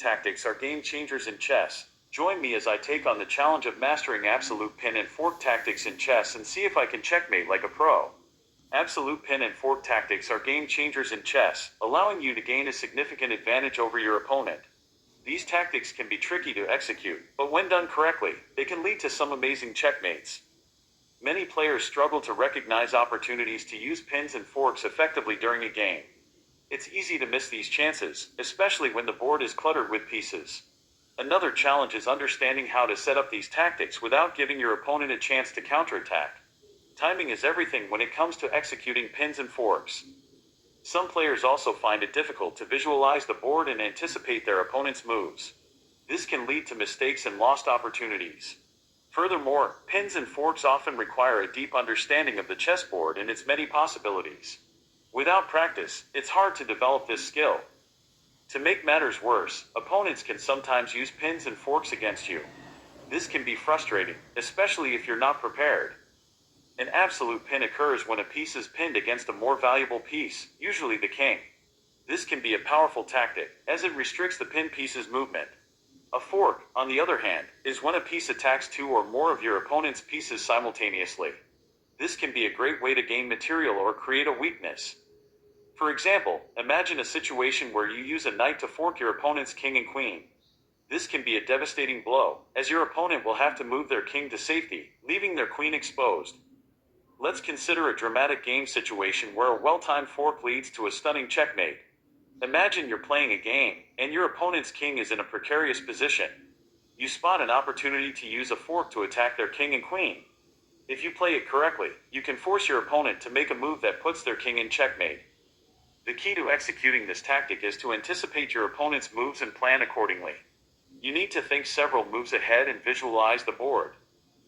tactics are game changers in chess. Join me as I take on the challenge of mastering absolute pin and fork tactics in chess and see if I can checkmate like a pro. Absolute pin and fork tactics are game changers in chess, allowing you to gain a significant advantage over your opponent. These tactics can be tricky to execute, but when done correctly, they can lead to some amazing checkmates. Many players struggle to recognize opportunities to use pins and forks effectively during a game. It's easy to miss these chances, especially when the board is cluttered with pieces. Another challenge is understanding how to set up these tactics without giving your opponent a chance to counterattack. Timing is everything when it comes to executing pins and forks. Some players also find it difficult to visualize the board and anticipate their opponent's moves. This can lead to mistakes and lost opportunities. Furthermore, pins and forks often require a deep understanding of the chessboard and its many possibilities. Without practice, it's hard to develop this skill. To make matters worse, opponents can sometimes use pins and forks against you. This can be frustrating, especially if you're not prepared. An absolute pin occurs when a piece is pinned against a more valuable piece, usually the king. This can be a powerful tactic, as it restricts the pinned piece's movement. A fork, on the other hand, is when a piece attacks two or more of your opponent's pieces simultaneously. This can be a great way to gain material or create a weakness. For example, imagine a situation where you use a knight to fork your opponent's king and queen. This can be a devastating blow, as your opponent will have to move their king to safety, leaving their queen exposed. Let's consider a dramatic game situation where a well-timed fork leads to a stunning checkmate. Imagine you're playing a game, and your opponent's king is in a precarious position. You spot an opportunity to use a fork to attack their king and queen. If you play it correctly, you can force your opponent to make a move that puts their king in checkmate. The key to executing this tactic is to anticipate your opponent's moves and plan accordingly. You need to think several moves ahead and visualize the board.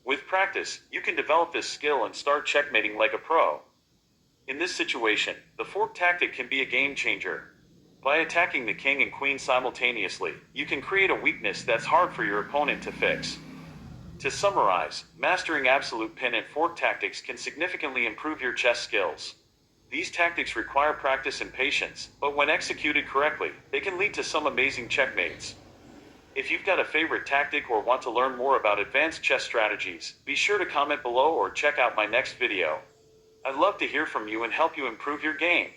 With practice, you can develop this skill and start checkmating like a pro. In this situation, the fork tactic can be a game changer. By attacking the king and queen simultaneously, you can create a weakness that's hard for your opponent to fix. To summarize, mastering absolute pin and fork tactics can significantly improve your chess skills. These tactics require practice and patience, but when executed correctly, they can lead to some amazing checkmates. If you've got a favorite tactic or want to learn more about advanced chess strategies, be sure to comment below or check out my next video. I'd love to hear from you and help you improve your game.